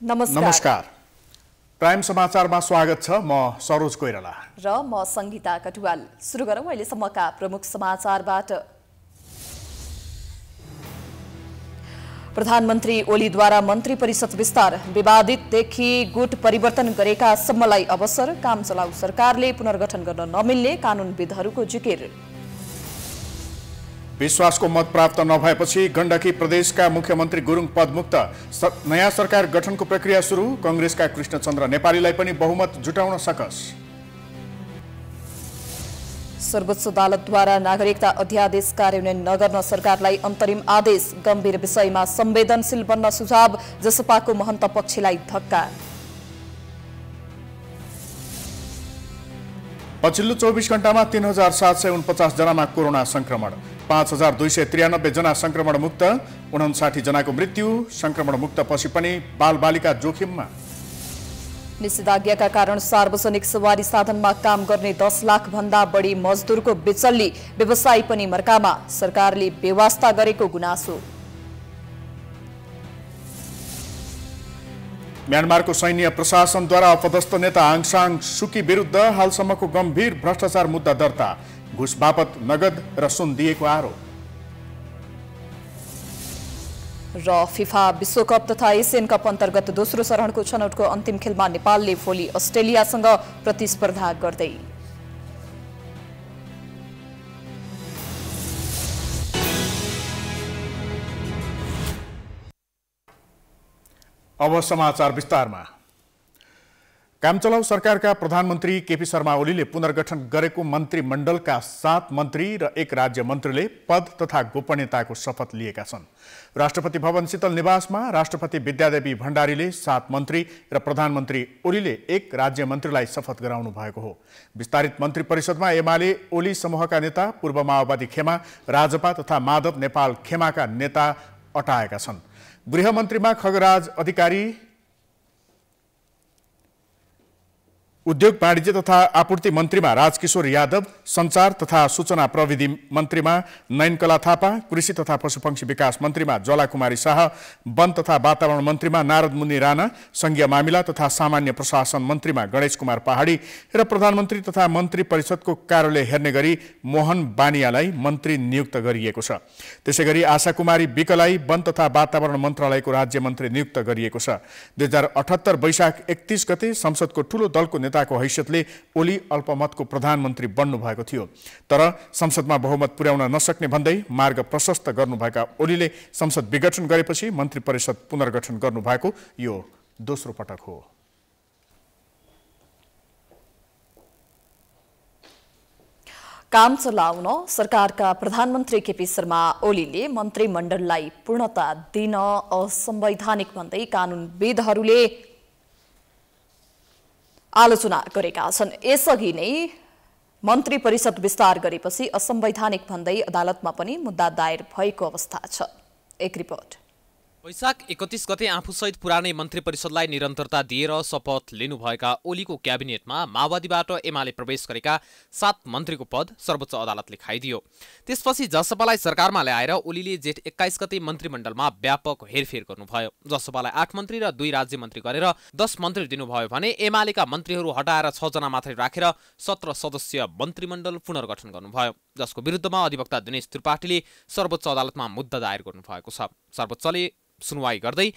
नमस्कार। प्राइम समाचारमा स्वागत छ। म सरोज कोइराला र म संगीता कटुवाल। सुरु गरौँ अहिलेसम्मका प्रमुख समाचारबाट। प्रधानमन्त्री ओलीद्वारा मन्त्री परिषद विस्तार, विवादितदेखि गुट परिवर्तन गरेका सम्मलाई अवसर, काम चलाउ सरकारले पुनर्गठन गर्न नमिल्ने कानूनविदहरूको जिकिर। विश्वासको मत प्राप्त नभएपछि गण्डकी प्रदेशका मुख्यमन्त्री गुरुङ पदमुक्त, नयाँ सरकार गठनको प्रक्रिया सुरु, कांग्रेसका कृष्णचन्द्र नेपालीलाई पनि बहुमत जुटाउन सकस। सर्वोच्च अदालतद्वारा नागरिकता अध्यादेश कार्यान्वयन नगर्न सरकारलाई अन्तरिम आदेश, गम्भीर विषयमा संवेदनशील बन्न सुझाव, जसपाको महन्त पक्षलाई धक्का। पछिल्लो 24 घण्टामा 3749 जनामा कोरोना संक्रमण, 5293 जना संक्रमण मुक्त, 59 जनाको मृत्यु। संक्रमण मुक्त पछि पनि बालबालिका जोखिममा। निषेधाज्ञाका कारण सार्वजनिक सवारी साधनमा काम गर्ने 10 लाख भन्दा बढी मजदुरको बिचल्ली, व्यवसायी पनि मर्कामा, सरकारले बेवास्ता गरेको गुनासो। म्यानमारको सैन्य प्रशासनद्वारा अपदस्थ नेता आङ सान सुकी विरुद्ध हालसम्मको गम्भीर भ्रष्टाचार मुद्दा दर्ता, घुस बापत नगद र सुन दिएको आरोप। र फिफा विश्वकप तथा एसियन कप अन्तर्गत दोस्रो चरणको छनौटको अन्तिम खेलमा नेपालले भोलि अस्ट्रेलियासँग प्रतिस्पर्धा गर्दै। अब समाचार विस्तारमा। कामचलाउ सरकारका प्रधानमन्त्री केपी शर्मा ओलीले पुनर्गठन गरेको मन्त्रीमण्डलका 7 मन्त्री र 1 राज्य मन्त्रीले पद तथा गोपनीयताको शपथ लिएका छन्। राष्ट्रपति भवन शीतल निवासमा राष्ट्रपति विद्यादेवी भण्डारीले 7 मन्त्री र प्रधानमन्त्री ओलीले 1 राज्य मन्त्रीलाई शपथ गराउनु भएको हो। विस्तारित मन्त्री परिषदमा एमाले ओली समूहका नेता, पूर्व माओवादी खेमा, राजपा तथा माधव नेपाल खेमाका नेता अटाएका छन्। गृहमन्त्रीमा खगराज अधिकारी, उद्योग वाणिज्य तथा आपूर्ति मन्त्रीमा राजकिशोर यादव, सञ्चार तथा सूचना प्रविधि मन्त्रीमा नयनकला थापा, कृषि तथा पशुपक्षी विकास मन्त्रीमा ज्वालाकुमारी शाह, वन तथा वातावरण मन्त्रीमा नारद मुनि राणा, संघीय मामिला तथा सामान्य प्रशासन मन्त्रीमा गणेश कुमार पहाडी र प्रधानमन्त्री तथा मन्त्री परिषदको कार्यालय हेर्ने गरी मोहन बानियालाई मन्त्री नियुक्त गरिएको छ। त्यसैगरी आशा कुमारी विकलाई वन तथा वातावरण मन्त्रालयको राज्य मन्त्री नियुक्त गरिएको छ। 2078 वैशाख 31 गते संसदको ठूलो दलको नेताको हैसियतले ओली अल्पमतको प्रधानमन्त्री बन्नु भएको थियो, तर संसदमा बहुमत पुर्याउन नसक्ने भन्दै मार्ग प्रशस्त गर्नुभएका ओलीले संसद विघटन गरेपछि मन्त्री परिषद पुनर्गठन गर्नुभएको यो दोस्रो पटक हो। काम चलाउन सरकारका प्रधानमन्त्री केपी शर्मा ओलीले मन्त्रीमण्डललाई पूर्णता दिन असंवैधानिक भन्दै कानूनविदहरूले आलोचना गरेका छन्। यसअघि नै मन्त्री परिषद विस्तार गरेपछि असंवैधानिक भन्दै अदालतमा पनि मुद्दा दायर भएको अवस्था छ। एक रिपोर्ट। वैशाख 31 गते आफूसहित पुरानै मन्त्री परिषदलाई निरन्तरता दिएर शपथ लिनुभएका ओलीको क्याबिनेटमा माओवादीबाट एमाले प्रवेश गरेका 7 मन्त्रीको पद सर्वोच्च अदालतले खाइदियो। त्यसपछि जसपालाई सरकारमा ल्याएर ओलीले जेठ 21 गते मन्त्रीमण्डलमा व्यापक हेरफेर गर्नुभयो। जसपालाई 8 मन्त्री र 2 राज्य मन्त्री गरेर 10 मन्त्री दिनुभयो भने एमालेका मन्त्रीहरू हटाएर 6 जना मात्रै राखेर 17 सदस्यीय मन्त्रीमण्डल पुनर्गठन गर्नुभयो, जसको विरुद्धमा अधिवक्ता दिनेश त्रिपाठीले सर्वोच्च अदालतमा मुद्दा दायर गर्नुभएको छ। सर्वोच्चले सुनवाई गर्दै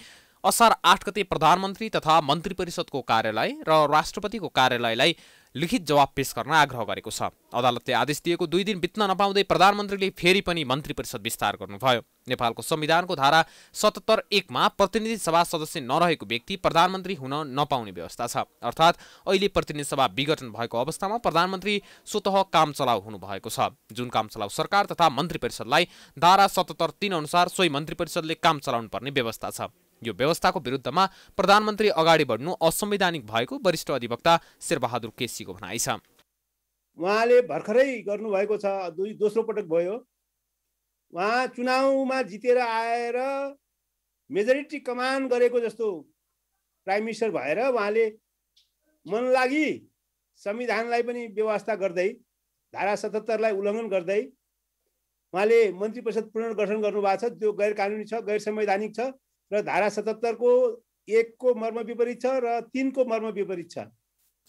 असार 8 गते प्रधानमन्त्री तथा मन्त्री परिषदको कार्यालय र राष्ट्रपतिको कार्यालयलाई लिखित जवाब पेश गर्न आग्रह गरेको छ। अदालतले आदेश दिएको 2 दिन बित्न नपाउँदै प्रधानमन्त्रीले फेरि पनि मन्त्री परिषद विस्तार गर्नुभयो। नेपालको संविधानको धारा 77(1) मा प्रतिनिधि सभा सदस्य नरहेको व्यक्ति प्रधानमन्त्री हुन नपाउने व्यवस्था छ। अर्थात् अहिले प्रतिनिधि सभा विघटन भएको अवस्थामा प्रधानमन्त्री स्वतः काम चलाउ हुनुभएको छ। जुन काम चलाउ सरकार तथा मन्त्री परिषदलाई धारा 77(3) अनुसार सोही मन्त्री परिषदले काम चलाउनु पर्ने व्यवस्था छ। यो व्यवस्थाको विरुद्धमा प्रधानमन्त्री अगाडि बढ्नु असंवैधानिक भएको वरिष्ठ अधिवक्ता शेरबहादुर केसीको भनाइ छ। उहाँले भर्खरै गर्नुभएको छ, दोस्रो पटक भयो। उहाँ चुनावमा जितेर आएर मेजोरिटी कमान गरेको जस्तो प्राइम मिनिस्टर भएर उहाँले मनलागी संविधानलाई पनि व्यवस्था गर्दै धारा 77 लाई उल्लङ्घन गर्दै उहाँले मन्त्री परिषद पुनर्गठन गर्नुभएको छ। त्यो गैर कानुनी छ, गैर संवैधानिक छ र धारा 77 को 1 को मर्म विपरीत छ र 3 को मर्म विपरीत छ।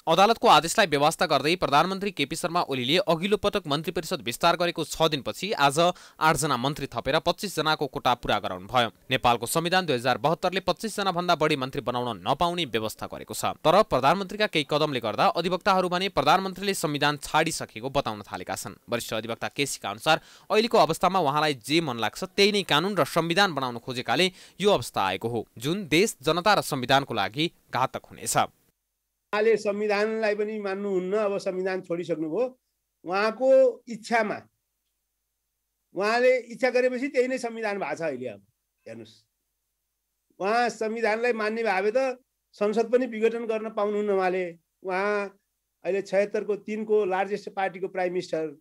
अदालतको आदेशलाई बेवास्ता गर्दै प्रधानमन्त्री केपी शर्मा ओलीले अघिल्लो पटक मन्त्री परिषद विस्तार गरेको 6 दिनपछि आज 8 जना मन्त्री थपेर 25 जनाको कोटा पूरा गराउनु भयो। नेपालको संविधान 2072 ले 25 जना भन्दा बढी मन्त्री बनाउन नपाउने व्यवस्था गरेको छ। तर प्रधानमन्त्रीका केही कदमले गर्दा अधिवक्ताहरू भने प्रधानमन्त्रीले संविधान छाडिसकेको बताउन थालेका छन्। वरिष्ठ अधिवक्ता केसीका अनुसार अहिलेको अवस्थामा उहाँलाई जे मन लाग्छ त्यही नै कानून र संविधान बनाउन खोजेकाले यो अवस्था आएको हो, जुन देश, जनता र संविधानको लागि घातक हुनेछ। उहाँले संविधानलाई पनि मान्नुहुन्न, अब संविधान छोडिसक्नुभयो। उहाँको इच्छामा उहाँले इच्छा गरेपछि त्यही नै संविधान भएको छ। अहिले अब हेर्नुहोस्, उहाँ संविधानलाई मान्ने भए त संसद पनि विघटन गर्न पाउनुहुन्न। उहाँ अहिले 76 को 3 को लार्जेस्ट पार्टीको प्राइम मिनिस्टर,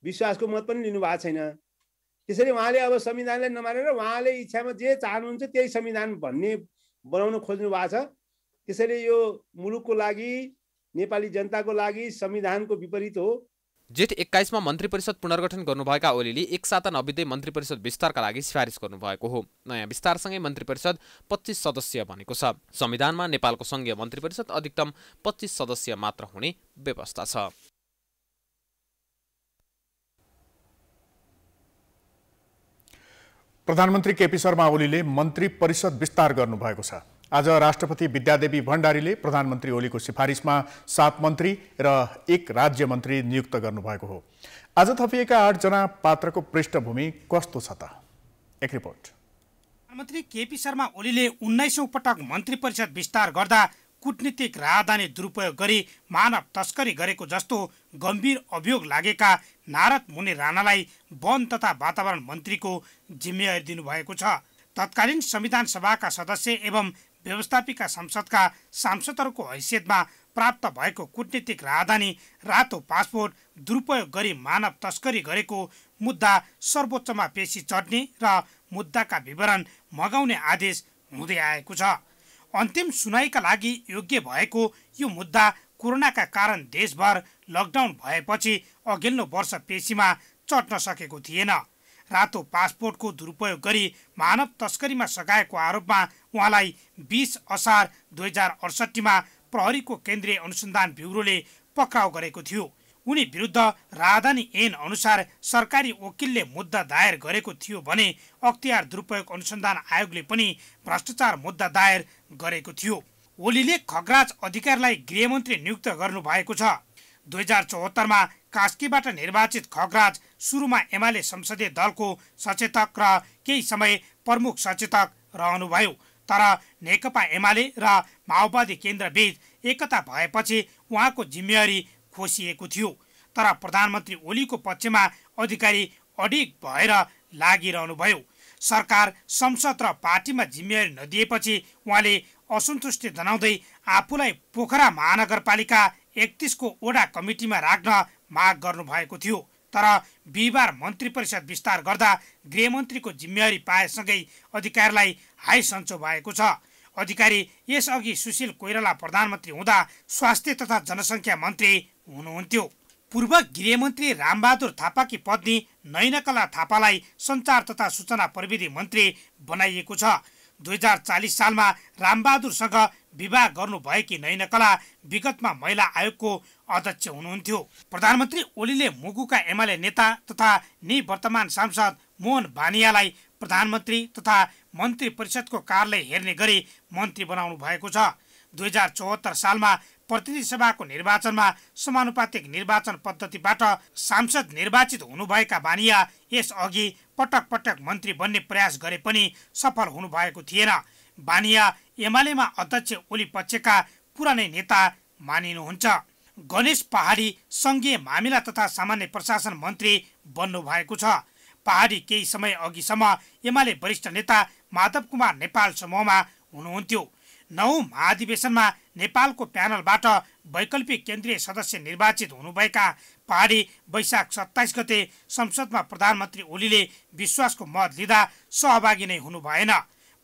विश्वासको मत पनि लिनु भएको छैन। त्यसैले उहाँले अब संविधानलाई नमानेर उहाँले इच्छामा जे चाहनुहुन्छ त्यही संविधान भन्ने बनाउन खोज्नु भएको छ। त्यसैले यो मुलुकको लागि, नेपाली जनताको लागि संविधानको विपरीत हो। जेठ 21 मा मन्त्री परिषद पुनर्गठन गर्नुभएका ओलीले एक साता नबित्दै मन्त्री परिषद विस्तारका लागि सिफारिस गर्नुभएको हो। नयाँ विस्तारसँगै मन्त्री परिषद 25 सदस्यीय बनेको छ। संविधानमा नेपालको संघीय मन्त्री परिषद अधिकतम 25 सदस्य मात्र हुने व्यवस्था छ। प्रधानमन्त्री केपी शर्मा ओलीले मन्त्री परिषद विस्तार गर्नुभएको छ। आज राष्ट्रपति विद्यादेवी भण्डारीले प्रधानमन्त्री ओलीको सिफारिसमा 7 मन्त्री र 1 राज्य मन्त्री नियुक्त गर्नुभएको हो। आज थपिएका 8 जना पात्रको पृष्ठभूमि कस्तो छ त? एक रिपोर्ट। प्रधानमन्त्री केपी शर्मा ओलीले 19औं पटक मन्त्री परिषद विस्तार गर्दा कूटनीतिक राजधानी दुरुपयोग गरी मानव तस्करी गरेको जस्तो गम्भीर अभियोग लागेका नारद मुनि राणालाई वन तथा वातावरण मन्त्रीको जिम्मेवारी दिनुभएको छ। तत्कालीन संविधान सभाका सदस्य एवं व्यवस्थापिका संसदका सांसदहरूको हैसियतमा प्राप्त भएको कूटनीतिक राजधानी, रातो पासपोर्ट, दुरुपयोग गरी मानव तस्करी गरेको मुद्दा सर्वोच्चमा पेशी चढ्ने र मुद्दाका विवरण मगाउने आदेश हुँदै आएको छ। अन्तिम सुनाइका लागि योग्य भएको यो मुद्दा कोरोनाका कारण देशभर लकडाउन भएपछि अघिल्लो वर्ष पेशीमा चढ्न सकेको थिएन। रातो पासपोर्टको दुरुपयोग गरी मानव तस्करीमा सघाएको आरोपमा उहाँलाई 20 असार 2068 मा प्रहरीको केन्द्रीय अनुसन्धान ब्युरोले पक्राउ गरेको थियो। उनी विरुद्ध राजधानी ऐन अनुसार सरकारी वकिलले मुद्दा दायर गरेको थियो भने अख्तियार दुरुपयोग अनुसन्धान आयोगले पनि भ्रष्टाचार मुद्दा दायर गरेको थियो। ओलीले खगराज अधिकारीलाई गृहमन्त्री नियुक्त गर्नु भएको छ। 2074 मा कास्कीबाट निर्वाचित खगराज सुरुमा एमाले संसदीय दलको सचेतक र केही समय प्रमुख सचेतक रहनुभयो। तर नेकपा एमाले र माओवादी केन्द्र बीच एकता भएपछि उहाँको जिम्मेवारी खोसिएको थियो। तर प्रधानमन्त्री ओलीको पक्षमा अधिकारी अडिग भएर लागिरहनुभयो। सरकार, संसद र पार्टीमा जिम्मेवारी नदिएपछि उहाँले असन्तुष्टि जनाउँदै आफूलाई पोखरा महानगरपालिका 31 को ओडा कमिटीमा राख्न माग गर्नुभएको थियो। तर बिहिबार मन्त्री परिषद विस्तार गर्दा गृहमन्त्रीको जिम्मेवारी पाएसँगै अधिकारीलाई हाई सन्चो भएको छ। अधिकारी यसअघि सुशील कोइराला प्रधानमन्त्री हुँदा स्वास्थ्य तथा जनसङ्ख्या मन्त्री हुनुहुन्थ्यो। पूर्व गृहमन्त्री रामबहादुर थापाकी पत्नी नैनकला थापालाई सञ्चार तथा सूचना प्रविधि मन्त्री बनाइएको छ। 2040 सालमा रामबहादुरसँग विवाह गर्नुभएकी नैनकला विगतमा महिला आयोगको अध्यक्ष हुनुहुन्थ्यो। प्रधानमन्त्री ओलीले मुगुका एमाले नेता तथा निवर्तमान सांसद मोहन भानियालाई प्रधानमन्त्री तथा मन्त्री परिषदको कार्यालय हेर्ने गरी मन्त्री बनाउनु भएको छ। 2074 सालमा प्रतिनिधि सभाको निर्वाचनमा समानुपातिक निर्वाचन पद्धतिबाट सांसद निर्वाचित हुनुभएका भानिया यसअघि पटक पटक मन्त्री बन्ने प्रयास गरे पनि सफल हुनुभएको थिएन। भानिया एमालेमा अध्यक्ष ओली पक्षका पुरानै नेता मानिनुहुन्छ। गणेश पहाडी संघीय मामिला तथा सामान्य प्रशासन मन्त्री बन्नु भएको छ। पहाडी केही समय अघिसम्म एमाले वरिष्ठ नेता माधव कुमार नेपाल समूहमा हुनुहुन्थ्यो। 9औं महाधिवेशनमा नेपालको प्यानलबाट वैकल्पिक केन्द्रीय सदस्य निर्वाचित हुनुभएका पहाडी वैशाख 27 गते संसदमा प्रधानमन्त्री ओलीले विश्वासको मत लिँदा सहभागी नै हुनु भएन।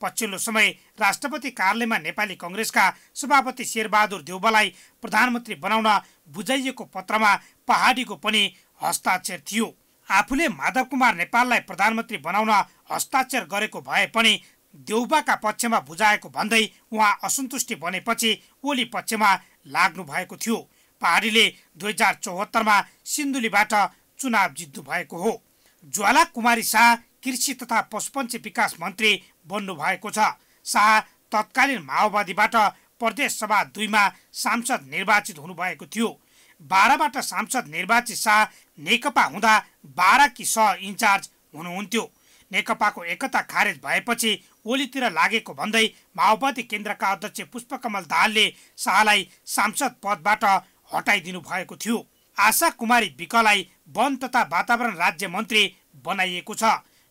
पछिल्लो समय राष्ट्रपति कार्यालयमा नेपाली कांग्रेसका सभापति शेरबहादुर देउवालाई प्रधानमन्त्री बनाउन बुझाइएको पत्रमा पहाडीको पनि हस्ताक्षर थियो। आफूले माधव कुमार नेपाललाई प्रधानमन्त्री बनाउन हस्ताक्षर गरेको भए पनि देउबाका पक्षमा बुझाएको भन्दै उहाँ असन्तुष्टि बनेपछि ओली पक्षमा लाग्नु भएको थियो। पहाडीले 2074मा सिन्धुलीबाट चुनाव जित्नु भएको हो। ज्वाला कुमारी शाह कृषि तथा पशुपन्छी विकास मन्त्री बन्नु भएको छ। शाह तत्कालीन माओवादीबाट प्रदेश सभा 2 मा सांसद निर्वाचित हुनुभएको थियो। 12बाट सांसद निर्वाचित शाह नेकपा हुँदा 12 की सह इन्चार्ज हुनुहुन्थ्यो। नेकपाको एकता खारेज भएपछि ओलीतिर लागेको भन्दै माओवादी केन्द्रका अध्यक्ष पुष्पकमल दाहालले शाहलाई सांसद पदबाट हटाइदिनु भएको थियो। आशा कुमारी विकलाई वन तथा वातावरण राज्य मन्त्री बनाइएको छ।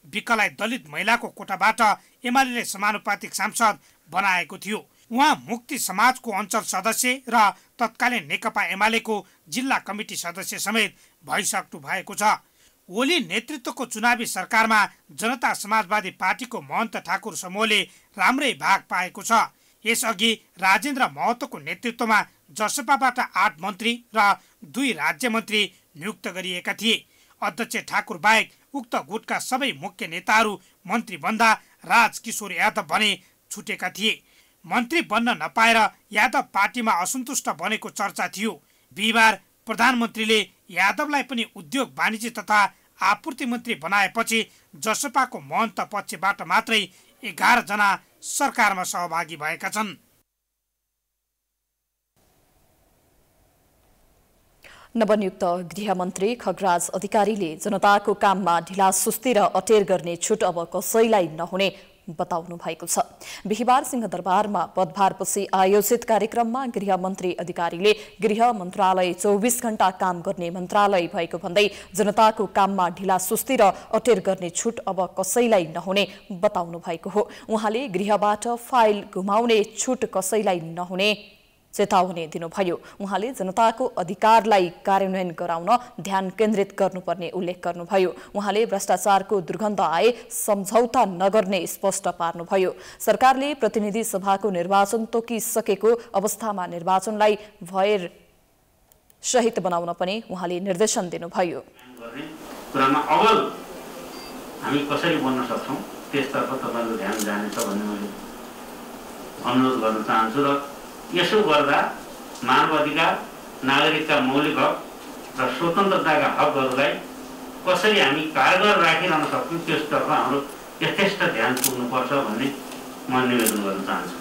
विकलाई दलित महिलाको कोटाबाट एमाले समानुपातिक सांसद बनाएको थियो। उहाँ मुक्ति समाजको अञ्चल सदस्य र तत्कालीन नेकपा एमालेको जिल्ला कमिटी सदस्य समेत भइसक्नु भएको छ। ओली नेतृत्वको चुनावी सरकारमा जनता समाजवादी पार्टीको महन्त ठाकुर समूहले राम्रै भाग पाएको छ। यसअघि राजेन्द्र महतोको नेतृत्वमा जसपाबाट 8 मन्त्री र 2 राज्य मन्त्री नियुक्त गरिएका थिए। अध्यक्ष ठाकुर बाहेक उक्त गुटका सबै मुख्य नेताहरू मन्त्री बन्दा राजकिशोर यादव भने छुटेका थिए। मन्त्री बन्न नपाएर यादव पार्टीमा असन्तुष्ट बनेको चर्चा थियो। बिहिबार प्रधानमन्त्रीले यादवलाई पनि उद्योग वाणिज्य तथा आपूर्ति मन्त्री बनाएपछि जसपाको महन्त पक्षबाट मात्रै 11 जना सरकारमा सहभागी भएका छन्। नवनियुक्त गृहमन्त्री खगराज अधिकारीले जनताको काममा ढिलासुस्ती र अटेर गर्ने छुट अब कसैलाई नहुने बताउनु भएको छ। बिहिबार सिंहदरबारमा पदभारपछि आयोजित कार्यक्रममा गृहमन्त्री अधिकारीले गृह मन्त्रालय 24 घण्टा काम गर्ने मन्त्रालय भएको भन्दै जनताको काममा ढिलासुस्ती र अटेर गर्ने छुट अब कसैलाई नहुने बताउनु भएको हो। उहाँले गृहबाट फाइल घुमाउने छुट कसैलाई नहुने चेतावनी दिनुभयो। उहाँले जनताको अधिकारलाई कार्यान्वयन गराउन ध्यान केन्द्रित गर्नुपर्ने उल्लेख गर्नुभयो। उहाँले भ्रष्टाचारको दुर्गन्ध आए सम्झौता नगर्ने स्पष्ट पार्नुभयो। सरकारले प्रतिनिधि सभाको निर्वाचन तोकिसकेको अवस्थामा निर्वाचनलाई भएर सहित बनाउन पनि उहाँले निर्देशन दिनुभयो। हामी कसरी बन्न सक्छौं त्यसतर्फ तपाईको ध्यान जानेछ भन्ने मैले अनुरोध गर्न चाहन्छु। र यसो गर्दा मानवाधिकार, नागरिकका मौलिक हक र स्वतन्त्रताका हकहरूलाई कसरी हामी कारगर राखिरहन सक्छौं त्यसतर्फ हाम्रो यथेष्ट ध्यान पुग्नुपर्छ भन्ने म निवेदन गर्न चाहन्छु।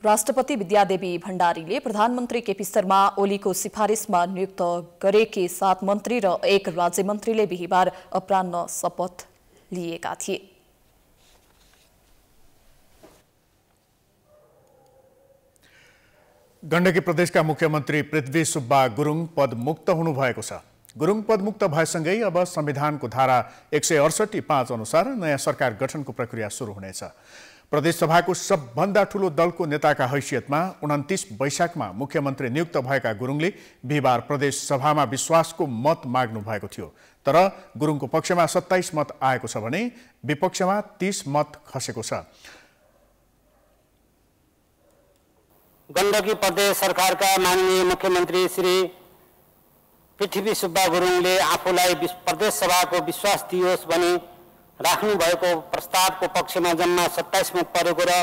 राष्ट्रपति विद्यादेवी भण्डारीले प्रधानमन्त्री केपी शर्मा ओलीको सिफारिसमा नियुक्त गरेकी 7 मन्त्री र 1 राज्य मन्त्रीले बिहिबार अपराह्न शपथ लिएका थिए। गण्डकी प्रदेशका मुख्यमन्त्री पृथ्वी सुब्बा गुरुङ पदमुक्त हुनुभएको छ। गुरुङ पदमुक्त भएसँगै अब संविधानको धारा 168(5) अनुसार नयाँ सरकार गठनको प्रक्रिया सुरु हुनेछ। प्रदेशसभाको सबभन्दा ठूलो दलको नेताका हैसियतमा 29 वैशाखमा मुख्यमन्त्री नियुक्त भएका गुरुङले बिहिबार प्रदेश सभामा विश्वासको मत माग्नु भएको थियो। तर गुरुङको पक्षमा 27 मत आएको छ भने विपक्षमा 30 मत खसेको छ। गण्डकी प्रदेश सरकारका माननीय मुख्यमन्त्री श्री पृथ्वी सुब्बा गुरुङले आफूलाई प्रदेश सभाको विश्वास दियोस् भनी राख्नु भएको प्रस्तावको पक्षमा जम्मा 27 मत परेको र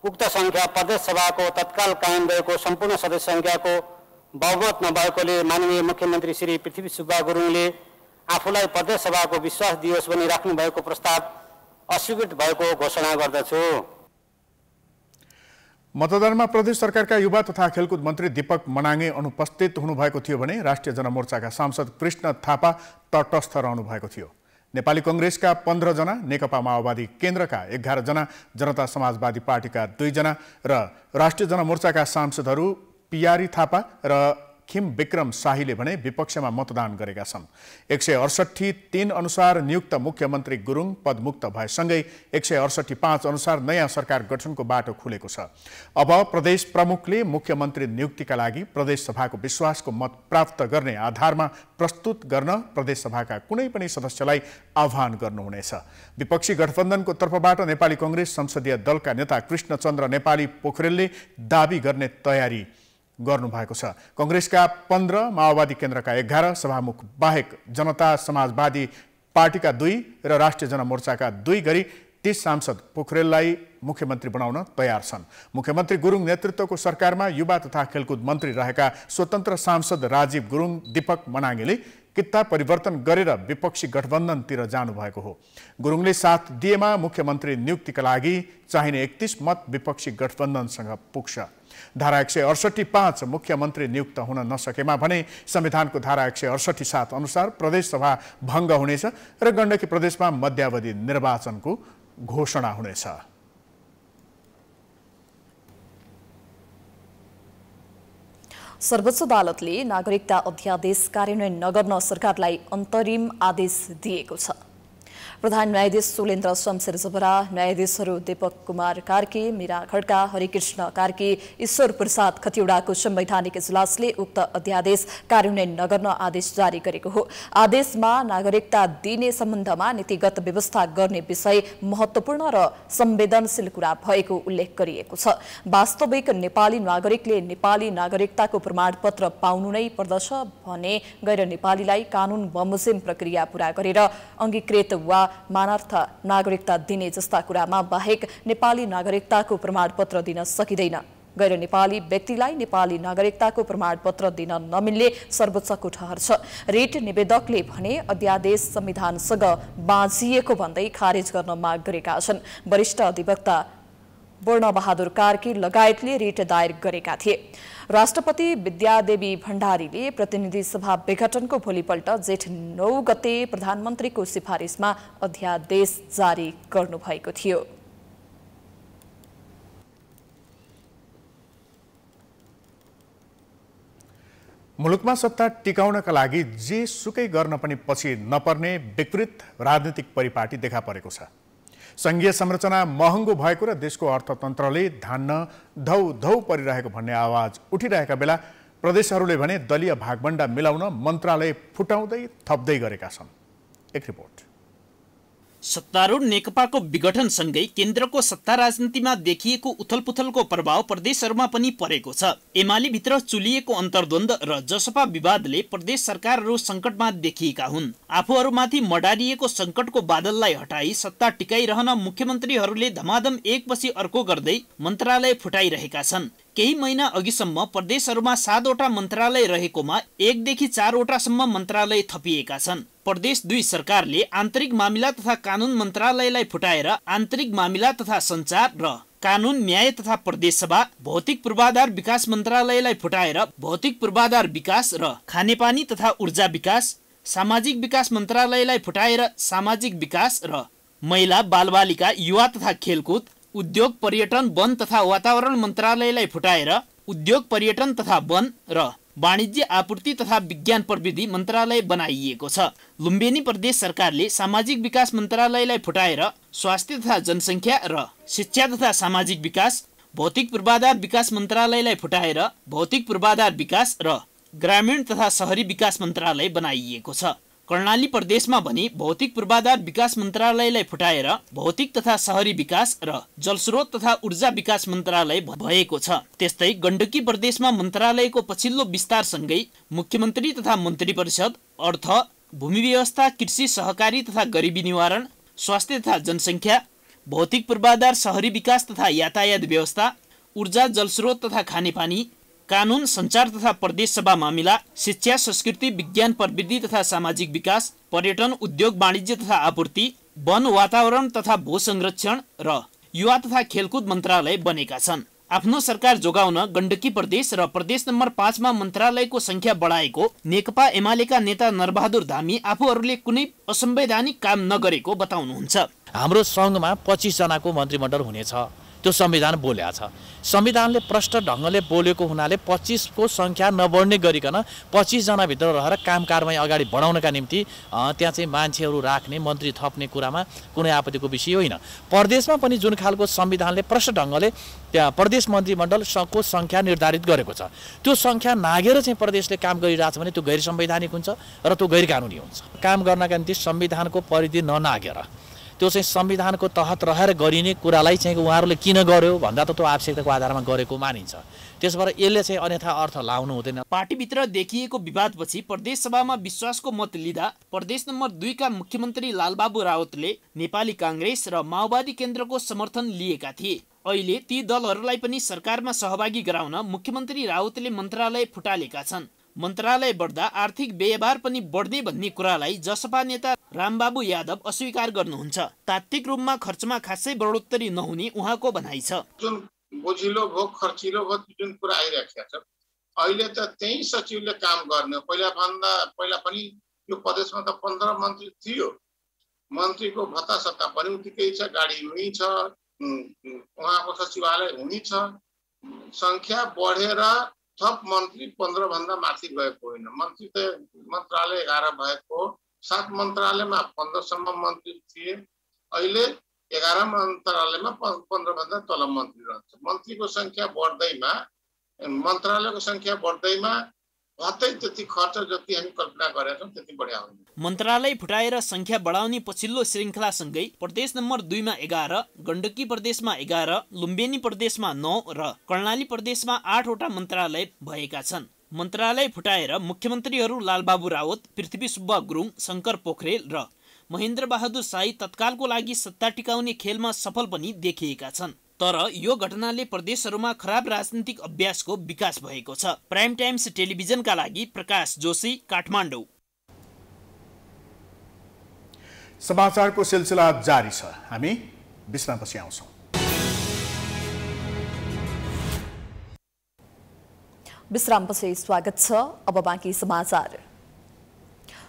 उक्त संख्या प्रदेश सभाको तत्काल कायम रहेको सम्पूर्ण सदस्य संख्याको बहुमत नभएकोले माननीय मुख्यमन्त्री श्री पृथ्वी सुब्बा गुरुङले आफूलाई प्रदेश सभाको विश्वास दियोस् भनी राख्नु भएको प्रस्ताव अस्वीकृत भएको घोषणा गर्दछु। मतदानमा प्रदेश सरकारका युवा तथा खेलकुद मन्त्री दीपक मनाङे अनुपस्थित हुनुभएको थियो भने राष्ट्रिय जनमोर्चाका सांसद कृष्ण थापा तटस्थ रहनु भएको थियो। नेपाली कांग्रेसका 15 जना, नेकपा माओवादी केन्द्रका 11 जना, जनता समाजवादी पार्टीका 2 जना र राष्ट्रिय जनमोर्चाका सांसदहरू पियारी थापा र खिम विक्रम शाहीले भने विपक्षमा मतदान गरेका छन्। 168(3) अनुसार नियुक्त मुख्यमन्त्री गुरुङ पदमुक्त भएसँगै 168(5) अनुसार नयाँ सरकार गठनको बाटो खुलेको छ। अब प्रदेश प्रमुखले मुख्यमन्त्री नियुक्तिका लागि प्रदेश सभाको विश्वासको मत प्राप्त गर्ने आधारमा प्रस्तुत गर्न प्रदेश सभाका कुनै पनि सदस्यलाई आह्वान गर्नुहुनेछ। विपक्षी गठबन्धनको तर्फबाट नेपाली कांग्रेस संसदीय दलका नेता कृष्णचन्द्र नेपाली पोखरेलले दाबी गर्ने तयारी गर्नु भएको छ। कांग्रेसका 15, माओवादी केन्द्रका 11, सभामुख बाहेक जनता समाजवादी पार्टीका 2 र राष्ट्रिय जनमोर्चाका 2 गरी 30 सांसद पोखरेललाई मुख्यमन्त्री बनाउन तयार छन्। मुख्यमन्त्री गुरुङ नेतृत्वको सरकारमा युवा तथा खेलकुद मन्त्री रहेका स्वतन्त्र सांसद राजीव गुरुङ, दीपक मनाङले कित्ता परिवर्तन गरेर विपक्षी गठबन्धनतिर जानुभएको हो। गुरुङले साथ दिएमा मुख्यमन्त्री नियुक्तिका लागि चाहिने 31 मत विपक्षी गठबन्धनसँग पुग्छ। धारा 168(5) मुख्यमन्त्री नियुक्त हुन नसकेमा भने संविधानको धारा 168(7) अनुसार प्रदेशसभा भङ्ग हुनेछ र गण्डकी प्रदेशमा मध्यावधि निर्वाचनको घोषणा हुनेछ। सर्वोच्च अदालतले नागरिकता अध्यादेश कार्यान्वयन नगर्न सरकारलाई अन्तरिम आदेश दिएको छ। प्रधान न्यायाधीश सुलेन्द्र शमशेर जबरा, न्यायाधीशहरू दीपक कुमार कार्की, मीरा खड्का, हरिकृष्ण कार्की, ईश्वर प्रसाद खतिवड़ाको संवैधानिक इजलासले उक्त अध्यादेश कार्यान्वयन नगर्न आदेश जारी गरेको हो। आदेशमा नागरिकता दिने सम्बन्धमा नीतिगत व्यवस्था गर्ने विषय महत्त्वपूर्ण र संवेदनशील कुरा भएको उल्लेख गरिएको छ। वास्तविक नेपाली नागरिकले नेपाली नागरिकताको प्रमाणपत्र पाउनु नै पर्दछ भने गैर नेपालीलाई कानून बमोजिम प्रक्रिया पूरा गरेर अंगीकृत वा मानार्थ नागरिकता दिने जस्ता कुरामा बाहेक नेपाली नागरिकताको प्रमाणपत्र दिन सकिँदैन। गैर नेपाली व्यक्तिलाई नेपाली नागरिकताको प्रमाणपत्र दिन नमिल्ने सर्वोच्चको ठहर छ। रिट निवेदकले भने अध्यादेश संविधानसँग बाँझिएको भन्दै खारेज गर्न माग गरेका छन्। वरिष्ठ अधिवक्ता वर्णबहादुर कार्की लगायतले रिट दायर गरेका थिए। राष्ट्रपति विद्यादेवी भण्डारीले प्रतिनिधि सभा विघटनको भोलिपल्ट जेठ 9 गते प्रधानमन्त्रीको सिफारिसमा अध्यादेश जारी गर्नुभएको थियो। मुलुकमा सत्ता टिकाउनका लागि जे सुकै गर्न पनि पछि नपर्ने विकृत राजनीतिक परिपाटी देखा परेको छ। संघीय संरचना महँगो भएको र देशको अर्थतन्त्रले धान्न धौ परिरहेको भन्ने आवाज उठिरहेका बेला प्रदेशहरूले भने दलीय भागबण्डा मिलाउन मन्त्रालय फुटाउँदै थप्दै गरेका छन्। एक रिपोर्ट। सत्तारूढ नेकपाको विघटनसँगै केन्द्रको सत्ता राजनीतिमा देखिएको उथलपुथलको प्रभाव प्रदेशहरूमा पनि परेको छ। एमाले भित्र चुलिएको अन्तर्द्वन्द र जसपा विवादले प्रदेश सरकारहरू सङ्कटमा देखिएका हुन्। आफूहरूमाथि मडारिएको सङ्कटको बादललाई हटाई सत्ता टिकाइरहन मुख्यमन्त्रीहरूले धमाधम एकपछि अर्को गर्दै मन्त्रालय फुटाइरहेका छन्। केही महिना अघिसम्म प्रदेशहरूमा 7 वटा मन्त्रालय रहेकोमा 1 देखि 4 वटासम्म मन्त्रालय थपिएका छन्। प्रदेश 2 सरकारले आन्तरिक मामिला तथा कानून मन्त्रालयलाई फुटाएर आन्तरिक मामिला तथा सञ्चार र कानून न्याय तथा प्रदेश सभा, भौतिक पूर्वाधार विकास मन्त्रालयलाई फुटाएर भौतिक पूर्वाधार विकास र खानेपानी तथा ऊर्जा विकास, सामाजिक विकास मन्त्रालयलाई फुटाएर सामाजिक विकास र महिला बालबालिका युवा तथा खेलकुद, उद्योग पर्यटन वन तथा वातावरण मन्त्रालयलाई फुटाएर उद्योग पर्यटन तथा वन र वाणिज्य आपूर्ति तथा विज्ञान प्रविधि मन्त्रालय बनाइएको छ। लुम्बिनी प्रदेश सरकारले सामाजिक विकास मन्त्रालयलाई फुटाएर स्वास्थ्य तथा जनसङ्ख्या र शिक्षा तथा सामाजिक विकास, भौतिक पूर्वाधार विकास मन्त्रालयलाई फुटाएर भौतिक पूर्वाधार विकास र ग्रामीण तथा शहरी विकास मन्त्रालय बनाइएको छ। कर्णाली प्रदेशमा भने भौतिक पूर्वाधार विकास मन्त्रालयलाई फुटाएर भौतिक तथा शहरी विकास र जलस्रोत तथा ऊर्जा विकास मन्त्रालय भएको छ। त्यस्तै गण्डकी प्रदेशमा मन्त्रालयको पछिल्लो विस्तारसँगै मुख्यमन्त्री तथा मन्त्री परिषद, अर्थ, भूमि व्यवस्था, कृषि सहकारी तथा गरिबी निवारण, स्वास्थ्य तथा जनसङ्ख्या, भौतिक पूर्वाधार, शहरी विकास तथा यातायात व्यवस्था, ऊर्जा जलस्रोत तथा खानेपानी, कानून सञ्चार तथा प्रदेश सभा मामिला, शिक्षा संस्कृति विज्ञान प्रविधि तथा सामाजिक विकास, पर्यटन उद्योग वाणिज्य तथा आपूर्ति, वन वातावरण तथा भू संरक्षण र युवा तथा खेलकुद मन्त्रालय बनेका छन्। आफ्नो सरकार जोगाउन गण्डकी प्रदेश र प्रदेश नम्बर 5 मा मन्त्रालयको संख्या बढाएको नेकपा एमालेका नेता नरबहादुर धामी आफूहरूले कुनै असंवैधानिक काम नगरेको बताउनुहुन्छ। हाम्रो सङ्घमा 25 जनाको मन्त्रीमण्डल हुनेछ, त्यो संविधान बोलेको छ। संविधानले प्रष्ट ढङ्गले बोलेको हुनाले 25 को संख्या नबढ्ने गरिकन 25 जना भित्र रहेर काम कारबाही अगाडि बढाउनका निम्ति त्यहाँ चाहिँ मान्छेहरू राख्ने, मन्त्री थप्ने कुरामा कुनै आपत्तिको विषय होइन। प्रदेशमा पनि जुन खालको संविधानले प्रष्ट ढङ्गले त्यहाँ प्रदेश मन्त्रीमण्डलको संख्या निर्धारित गरेको छ, त्यो संख्या नागेर चाहिँ प्रदेशले काम गरिरहेछ भने त्यो गैर संवैधानिक हुन्छ र त्यो गैर कानुनी हुन्छ। काम गर्नका निम्ति संविधानको परिधि ननागेर त्यो चाहिँ संविधानको तहत रहेर गरिने कुरालाई चाहिँ उहाँहरूले किन गर्यो भन्दा त त्यो आवश्यकताको आधारमा गरेको मानिन्छ। त्यसबाट यसले चाहिँ अन्यथा अर्थ लाउनु हुँदैन। पार्टीभित्र देखिएको विवादपछि प्रदेश सभामा विश्वासको मत लिँदा प्रदेश नम्बर 2 का मुख्यमन्त्री लालबाबु राउतले नेपाली कांग्रेस र माओवादी केन्द्रको समर्थन लिएका थिए। अहिले ती दलहरूलाई पनि सरकारमा सहभागी गराउन मुख्यमन्त्री राउतले मन्त्रालय फुटालेका छन्। मन्त्रालय बढ्दा आर्थिक व्यवहार पनि बढ्ने भन्ने कुरालाई जसपा नेता रामबाबु यादव अस्वीकार गर्नुहुन्छ। तात्विक रूपमा खर्चमा खासै बढोत्तरी नहुने उहाँको भनाइ छ। जुन बोझिलो भयो खर्चिलो भयो जुन कुरा आइरहेको छ अहिले त त्यही सचिवले काम गर्ने। पहिला पनि यो प्रदेशमा त 15 मन्त्री थियो, मन्त्रीको भत्ता सत्ता पनि उतिकै छ, गाडी हुने छ, उहाँको सचिवालय हुने छ। संख्या बढेर थप मन्त्री 15 भन्दा माथि गएको होइन। मन्त्री त मन्त्रालय 11 भएको, 7 मन्त्रालयमा 15 सम्म मन्त्री थिए, अहिले 11 मन्त्रालयमा 15 भन्दा तल मन्त्री रहन्छ। मन्त्रीको संख्या बढ्दैमा, मन्त्रालयको संख्या बढ्दैमा भत्तै त्यति खर्च जति हामी कल्पना गरेका छौँ त्यति बढ्या होइन। मन्त्रालय फुटाएर संख्या बढाउने पछिल्लो श्रृङ्खलासँगै प्रदेश नम्बर 2 मा 11, गण्डकी प्रदेशमा 11, लुम्बिनी प्रदेशमा 9 र कर्णाली प्रदेशमा 8 वटा मन्त्रालय भएका छन्। मन्त्रालय फुटाएर मुख्यमन्त्रीहरू लालबाबु राउत, पृथ्वी सुब्बा गुरुङ, शङ्कर पोखरेल र महेन्द्र बहादुर शाही तत्कालको लागि सत्ता टिकाउने खेलमा सफल पनि देखिएका छन्। तर यो घटनाले प्रदेशहरूमा खराब राजनीतिक अभ्यासको विकास भएको छ। प्राइम टाइम्स टेलिभिजनका लागि प्रकाश जोशी, काठमाडौँ। समाचारको सिलसिला जारी छ। हामी विश्रामपछि आउँछौँ। विश्रामपछि स्वागत छ। अब बाँकी समाचार।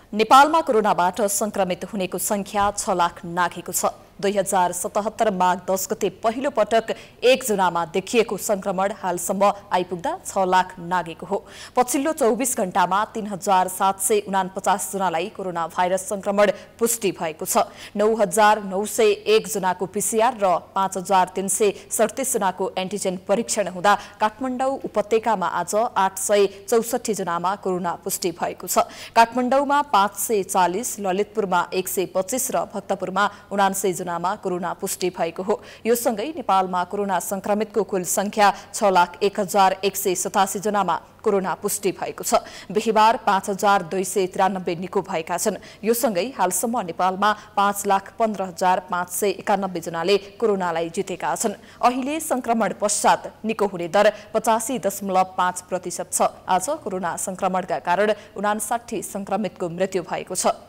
नेपालमा कोरोनाबाट संक्रमित हुनेको संख्या 6 लाख नाघेको छ। 2077 माघ 10 गते पहिलो पटक 1 जनामा देखिएको संक्रमण हालसम्म आइपुग्दा 6 लाख नागेको हो। पछिल्लो 24 घण्टामा 3749 जनालाई कोरोना भाइरस संक्रमण पुष्टि भएको छ। 9901 जनाको पीसीआर र 5337 जनाको एन्टिजेन परीक्षण हुँदा काठमाडौँ उपत्यकामा आज 864 जनामा कोरोना पुष्टि भएको छ। काठमाडौँमा 540, ललितपुरमा 125 र भक्तपुरमा 79 जनामा कोरोना पुष्टि भएको हो। यो सँगै नेपालमा कोरोना संक्रमितको कुल संख्या 6,01,187 जनामा कोरोना पुष्टि भएको छ। बिहीबार 5293 निको भएका छन्। यो सँगै हालसम्म नेपालमा 5,15,591 जनाले कोरोनालाई जितेका छन्। अहिले संक्रमण पश्चात निको हुने दर 85.5% छ। आज कोरोना संक्रमणका कारण 59 संक्रमितको मृत्यु भएको छ।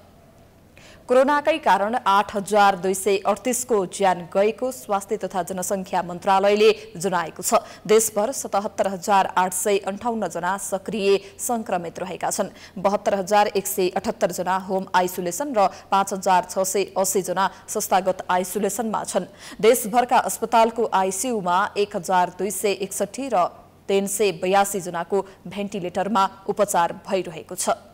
कोरोनाकै कारण 8,238 को ज्यान गएको स्वास्थ्य तथा जनसंख्या मन्त्रालयले जनाएको छ। देशभर 77,858 जना सक्रिय संक्रमित रहेका छन्। 72,178 जना होम आइसोलेसन र 5,680 जना संस्थागत आइसोलेसनमा छन्। देशभरका अस्पतालको आइसियूमा 1,261 र 382 जनाको भेन्टिलेटरमा उपचार भइरहेको छ।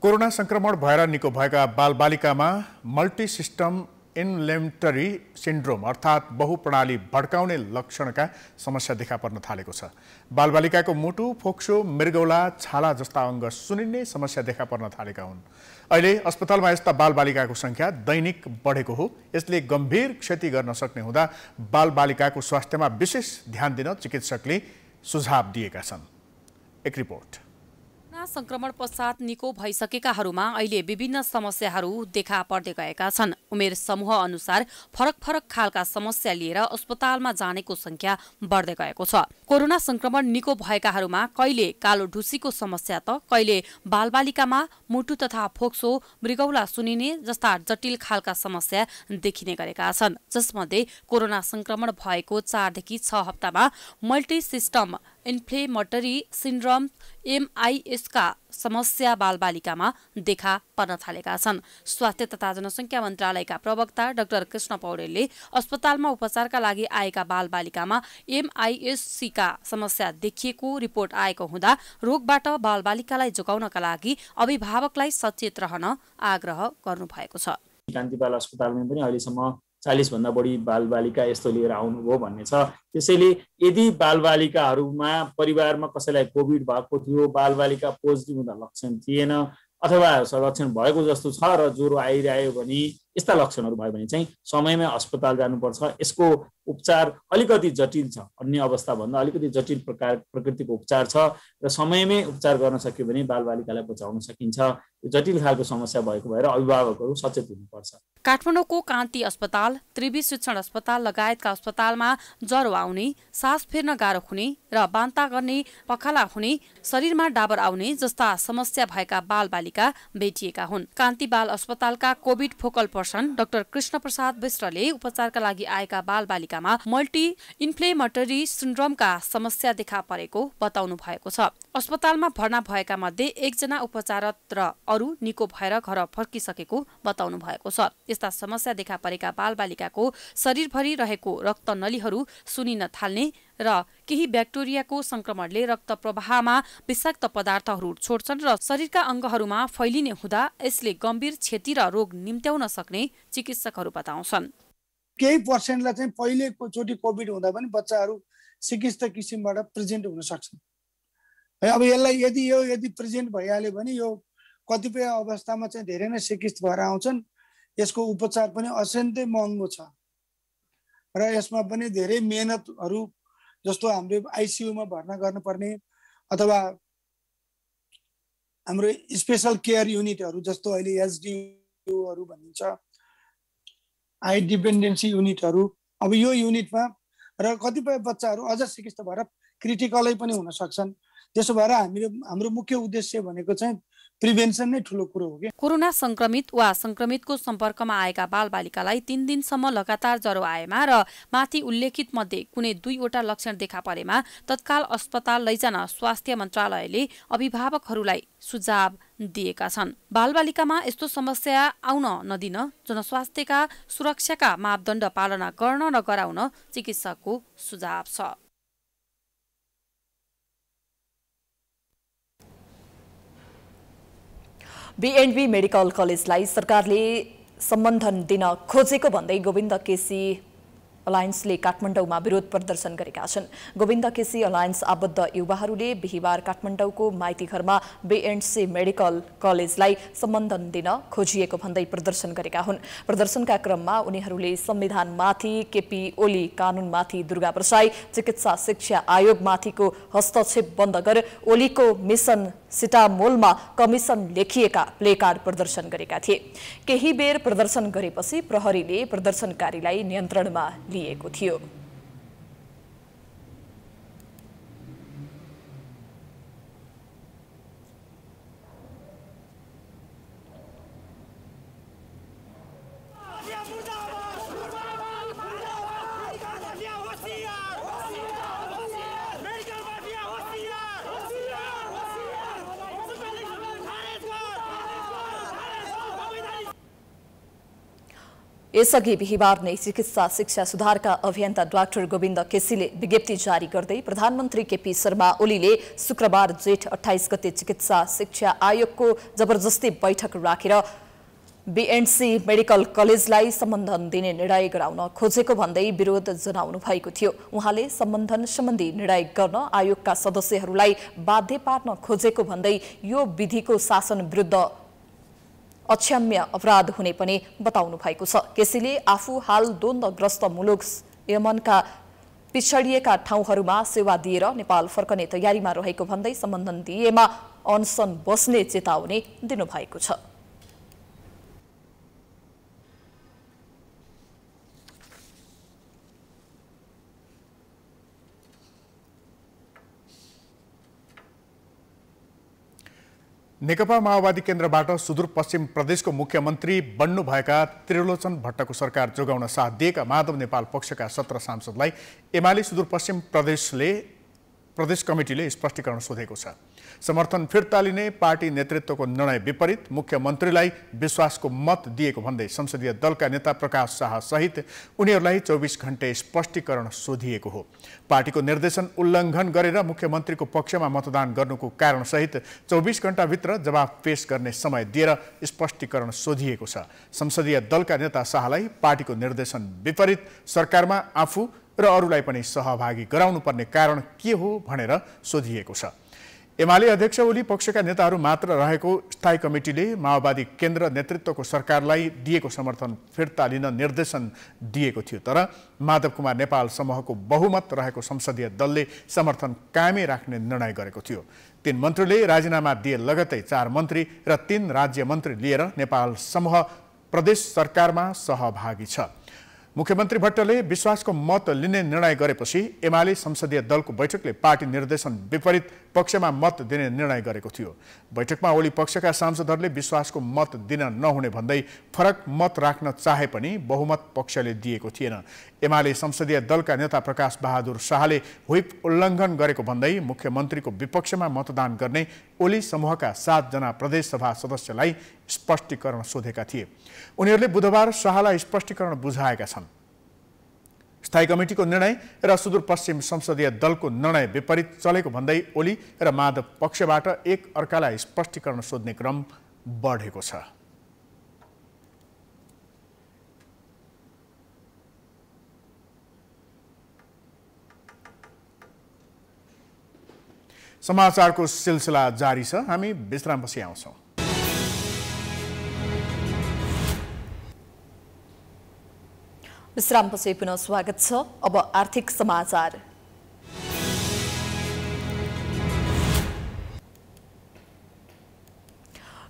कोरोना संक्रमण भएर निको भएका बालबालिकामा मल्टी सिस्टम इन्फ्लेमेटरी सिन्ड्रोम अर्थात् बहुप्रणाली भड्काउने लक्षणका समस्या देखा पर्न थालेको छ। बालबालिकाको मुटु, फोक्सो, मृगौला, छाला जस्ता अङ्ग सुनिने समस्या देखा पर्न थालेका हुन्। अहिले अस्पतालमा यस्ता बालबालिकाको संख्या दैनिक बढेको हो। यसले गम्भीर क्षति गर्न सक्ने हुँदा बालबालिकाको स्वास्थ्यमा विशेष ध्यान दिन चिकित्सकले सुझाव दिएका छन्। एक रिपोर्ट। संक्रमण पश्चात निको भइसकेकाहरूमा अहिले विभिन्न समस्याहरू देखा पर्दै गएका छन्। उमेर समूह अनुसार फरक फरक खालका समस्या लिएर अस्पतालमा जानेको संख्या बढ्दै गएको छ। कोरोना संक्रमण निको भएकाहरूमा कहिले कालो ढुसीको समस्या त कहिले बालबालिकामा मुटु तथा फोक्सो, मृगौला सुनिने जस्ता जटिल खालका समस्या देखिने गरेका छन्। जसमध्ये कोरोना संक्रमण भएको 4 देखि 6 हप्तामा multi system inflammatory syndrome MIS का समस्या बालबालिकामा देखा पर्न थालेका छन्। स्वास्थ्य तथा जनसंख्या मन्त्रालयका प्रवक्ता डाक्टर कृष्ण पौडेलले अस्पतालमा उपचारका लागि आएका बालबालिकामा MIS का समस्या देखिएको रिपोर्ट आएको हुँदा रोगबाट बालबालिकालाई जोगाउनका लागि अभिभावकलाई सचेत रहन आग्रह गर्नुभएको छ। कान्ति बाल अस्पतालमा पनि अहिलेसम्म 40 भन्दा बढी बालबालिका यस्तो लिएर आउनुभयो भन्ने छ। त्यसैले यदि बालबालिकाहरूमा परिवारमा कसैलाई कोभिड भएको थियो, बालबालिका पोजिटिभ हुँदा लक्षण थिएन अथवा लक्षण भएको जस्तो छ र ज्वरो आइरह्यो भने, यस्ता लक्षणहरू भयो भने चाहिँ समयमै अस्पताल जानुपर्छ। यसको उपचार अलिकति जटिल छ, अन्य अवस्थाभन्दा अलिकति जटिल प्रकृतिको उपचार छ र समयमै उपचार गर्न सक्यो भने बालबालिकालाई बचाउन सकिन्छ। यो जटिल खालको समस्या भएको भएर अभिभावकहरू सचेत हुनुपर्छ। काठमाडौँको कान्ति अस्पताल, त्रिवी शिक्षण अस्पताल लगायतका अस्पतालमा ज्वरो आउने, सास फेर्न गाह्रो हुने र बान्ता गर्ने, पखाला हुने, शरीरमा डाबर आउने जस्ता समस्या भएका बालबालिका भेटिएका हुन्। कान्ति बाल अस्पतालका Covid focal person doctor Krishna Prasad विश्रले उपचारका लागि आएका बालबालिकामा मल्टी इन्फ्लेमेटरी सिन्ड्रोमका समस्या देखा परेको बताउनु भएको छ। अस्पतालमा भर्ना भएका मध्ये एकजना उपचाररत र अरू निको भएर घर फर्किसकेको बताउनु भएको छ। यस्ता समस्या देखा परेका बालबालिकाको शरीरभरि रहेको रक्त नलीहरू सुनिन थाल्ने र केही ब्याक्टेरियाको संक्रमणले रक्त प्रवाहमा विषाक्त पदार्थहरू छोड्छन् र शरीरका अङ्गहरूमा फैलिने हुँदा यसले गम्भीर क्षति र रोग निम्त्याउन सक्ने चिकित्सकहरू बताउँछन्। केही पर्सेन्टलाई चाहिँ पहिलेचोटि कोभिड हुँदा पनि बच्चाहरू सिकिस्त किसिमबाट प्रेजेन्ट हुन सक्छन्। अब यसलाई यदि प्रेजेन्ट भइहाल्यो भने यो कतिपय अवस्थामा चाहिँ धेरै नै सिकिस्त भएर आउँछन्। यसको उपचार पनि अत्यन्तै महँगो छ र यसमा पनि धेरै मेहनतहरू, जस्तो हाम्रो आइसियुमा भर्ना गर्नुपर्ने अथवा हाम्रो स्पेसल केयर युनिटहरू जस्तो अहिले एसडियुहरू भनिन्छ, हाई डिपेन्डेन्सी युनिटहरू, अब यो युनिटमा र कतिपय बच्चाहरू अझ सिकिस्त भएर क्रिटिकलै पनि हुन सक्छन्। त्यसो भएर हाम्रो मुख्य उद्देश्य भनेको चाहिँ प्रिभेन्सन नै ठुलो कुरो हो कि। कोरोना संक्रमित वा संक्रमितको सम्पर्कमा आएका बालबालिकालाई 3 दिनसम्म लगातार ज्वरो आएमा र माथि उल्लेखित मध्ये कुनै 2वटा लक्षण देखा परेमा तत्काल अस्पताल लैजान स्वास्थ्य मन्त्रालयले अभिभावकहरूलाई सुझाव दिएका छन्। बालबालिकामा यस्तो समस्या आउन नदिन जनस्वास्थ्यका सुरक्षाका मापदण्ड पालना गर्न र गराउन चिकित्सकको सुझाव छ। बीएनबी मेडिकल कलेजलाई सरकारले सम्बन्धन दिन खोजेको भन्दै गोविन्द केसी अलायन्सले काठमाडौँमा विरोध प्रदर्शन गरेका छन्। गोविन्द केसी अलायन्स आबद्ध युवाहरूले बिहिबार काठमाडौँको माइती घरमा बीएनसी मेडिकल कलेजलाई सम्बन्धन दिन खोजिएको भन्दै प्रदर्शन गरेका हुन्। प्रदर्शनका क्रममा उनीहरूले संविधानमाथि, केपी ओली कानूनमाथि, दुर्गा प्रसाई चिकित्सा शिक्षा आयोगमाथिको हस्तक्षेप बन्द गर ओलीको मिसन सिटामोलमा कमिसन लेखिएका प्लेकार्ड प्रदर्शन गरेका थिए। केही बेर प्रदर्शन गरेपछि प्रहरीले प्रदर्शनकारीलाई नियन्त्रणमा लिएको थियो। यसअघि बिहिबार नै चिकित्सा शिक्षा सुधारका अभियन्ता डाक्टर गोविन्द केसीले विज्ञप्ति जारी गर्दै प्रधानमन्त्री केपी शर्मा ओलीले शुक्रबार जेठ 28 गते चिकित्सा शिक्षा आयोगको जबरजस्ती बैठक राखेर बीएनसी मेडिकल कलेजलाई सम्बन्धन दिने निर्णय गराउन खोजेको भन्दै विरोध जनाउनु भएको थियो। उहाँले सम्बन्धन सम्बन्धी निर्णय गर्न आयोगका सदस्यहरूलाई बाध्य पार्न खोजेको भन्दै यो विधिको शासन विरुद्ध अक्षम्य अपराध हुने पनि बताउनु भएको छ। केसीले आफू हाल द्वन्द्वग्रस्त मुलुक यमनका पिछडिएका ठाउँहरूमा सेवा दिएर नेपाल फर्कने तयारीमा रहेको भन्दै सम्बन्धन दिएमा अनसन बस्ने चेतावनी दिनुभएको छ। नेकपा माओवादी केन्द्रबाट सुदूरपश्चिम प्रदेशको मुख्यमन्त्री बन्नुभएका त्रिलोचन भट्टको सरकार जोगाउन साथ दिएका माधव नेपाल पक्षका 17 सांसदलाई एमाले सुदूरपश्चिम प्रदेशले प्रदेश कमिटीले स्पष्टीकरण सोधेको छ। समर्थन फिर्ता लिने पार्टी नेतृत्वको निर्णय विपरीत मुख्यमन्त्रीलाई विश्वासको मत दिएको भन्दै संसदीय दलका नेता प्रकाश शाह सहित उनीहरूलाई 24 घण्टे स्पष्टीकरण सोधिएको हो। पार्टीको निर्देशन उल्लङ्घन गरेर मुख्यमन्त्रीको पक्षमा मतदान गर्नुको कारण सहित 24 घण्टाभित्र जवाफ पेश गर्ने समय दिएर स्पष्टीकरण सोधिएको छ। संसदीय दलका नेता शाहलाई पार्टीको निर्देशन विपरीत सरकारमा आफू र अरूलाई पनि सहभागी गराउनुपर्ने कारण के हो भनेर सोधिएको छ। एमाले अध्यक्ष ओली पक्षका नेताहरू मात्र रहेको स्थायी कमिटीले माओवादी केन्द्र नेतृत्वको सरकारलाई दिएको समर्थन फिर्ता लिन निर्देशन दिएको थियो, तर माधव कुमार नेपाल समूहको बहुमत रहेको संसदीय दलले समर्थन कायमै राख्ने निर्णय गरेको थियो। 3 मन्त्रीले राजीनामा दिए लगतै 4 मन्त्री र 3 राज्य मन्त्री लिएर नेपाल समूह प्रदेश सरकारमा सहभागी छ। मुख्यमन्त्री भट्टले विश्वासको मत लिने निर्णय गरेपछि एमाले संसदीय दलको बैठकले पार्टी निर्देशन विपरीत पक्षमा मत दिने निर्णय गरेको थियो। बैठकमा ओली पक्षका सांसदहरूले विश्वासको मत दिन नहुने भन्दै फरक मत राख्न चाहे पनि बहुमत पक्षले दिएको थिएन। एमाले संसदीय दलका नेता प्रकाश बहादुर शाहले व्हिप उल्लङ्घन गरेको भन्दै मुख्यमन्त्रीको विपक्षमा मतदान गर्ने ओली समूहका 7 जना प्रदेश सभा सदस्यलाई स्पष्टीकरण सोधेका थिए। उनीहरूले बुधबार शाहलाई स्पष्टीकरण बुझाएका छन्। स्थायी कमिटीको निर्णय र सुदूरपश्चिम संसदीय दलको निर्णय विपरीत चलेको भन्दै ओली र माधव पक्षबाट एक अर्कालाई स्पष्टीकरण सोध्ने क्रम बढेको छ। समाचारको सिलसिला जारी छ। हामी विश्रामपछि आउँछौँ। विश्रामपछि पुनः स्वागत छ। अब आर्थिक समाचार।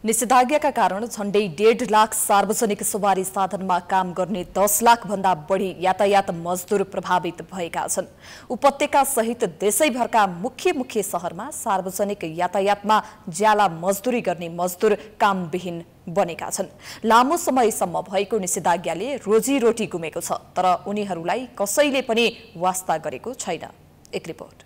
निषेधाज्ञाका कारण झण्डै 1.5 लाख सार्वजनिक सवारी साधनमा काम गर्ने 10 लाख भन्दा बढी यातायात मजदुर प्रभावित भएका छन्। उपत्यका सहित देशैभरका मुख्य शहरमा सार्वजनिक यातायातमा ज्याला मजदुरी गर्ने मजदुर कामविहीन बनेका छन्। लामो समयसम्म भएको निषेधाज्ञाले रोजीरोटी गुमेको छ, तर उनीहरूलाई कसैले पनि वास्ता गरेको छैन। एक रिपोर्ट।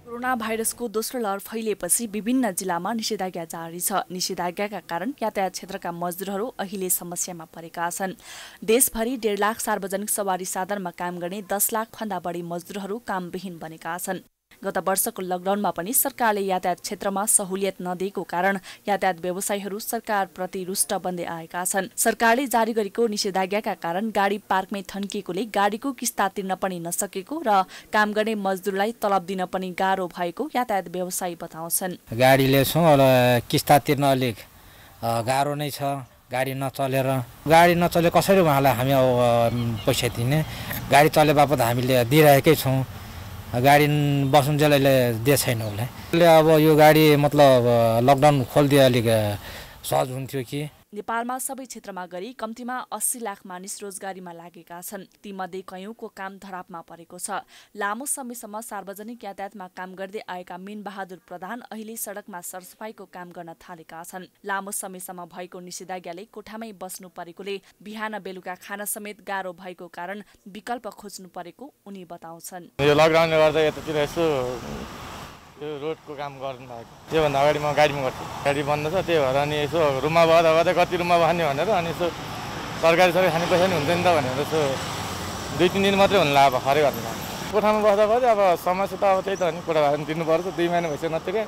कोरोना भाइरसको दोस्रो लहर फैलिएपछि विभिन्न जिल्लामा निषेधाज्ञा जारी छ। निषेधाज्ञाका कारण यातायात क्षेत्रका मजदुरहरू अहिले समस्यामा परेका छन्। देशभरि 1.5 लाख सार्वजनिक सवारी साधनमा काम गर्ने 10 लाख भन्दा बढी मजदुरहरू कामविहीन बनेका छन्। गत वर्षको लकडाउनमा पनि सरकारले यातायात क्षेत्रमा सहुलियत नदिएको कारण यातायात व्यवसायीहरू सरकारप्रति रुष्ट बन्दै आएका छन्। सरकारले जारी गरेको निषेधाज्ञाका कारण गाडी पार्कमै थन्किएकोले गाडीको किस्ता तिर्न पनि नसकेको र काम गर्ने मजदुरलाई तलब दिन पनि गाह्रो भएको यातायात व्यवसायी बताउँछन्। गाडीले किस्ता तिर्न अलिक गाह्रो नै छ। गाडी नचले कसरी उहाँलाई हामी पैसा दिने? गाडी चले बापत हामीले दिइरहेकै छौँ। गाडी बसुन्जेलले दिए छैन उसले। अब यो गाडी मतलब लकडाउन खोलिदिए अलिक सहज हुन्थ्यो कि। नेपालमा सबै क्षेत्रमा गरी कम्तीमा 80 लाख मानिस रोजगारीमा लागेका छन्। तीमध्ये कयौंको काम धरापमा परेको छ। लामो समयसम्म सार्वजनिक यातायातमा काम गर्दै आएका मीन बहादुर प्रधान अहिले सडकमा सरसफाईको काम गर्न थालेका छन्। लामो समयसम्म भएको निषेधाज्ञाले कोठामै बस्नु परेकोले बिहान बेलुका खाना समेत गाह्रो भएको कारण विकल्प खोज्नु परेको उनी बताउँछन्। यो लकडाउनले गर्दा यतातिर यसो यो रोडको काम गर्नु भएको। त्योभन्दा अगाडि म गाडीमा गर्थेँ। गाडी बन्द छ, त्यही भएर अनि यसो रुममा बस्दा कति रुममा बस्ने भनेर अनि यसो सरकारी खाने पैसा नि हुन्छ नि त भनेर यसो 2-3 दिन मात्रै हुनु लाग्यो खरै गर्नु। कोठामा बस्दा अब समस्या त अब त्यही त हो नि, कोठा भाडा पनि तिर्नुपर्छ। 2 महिना भइसक्यो नतिरे।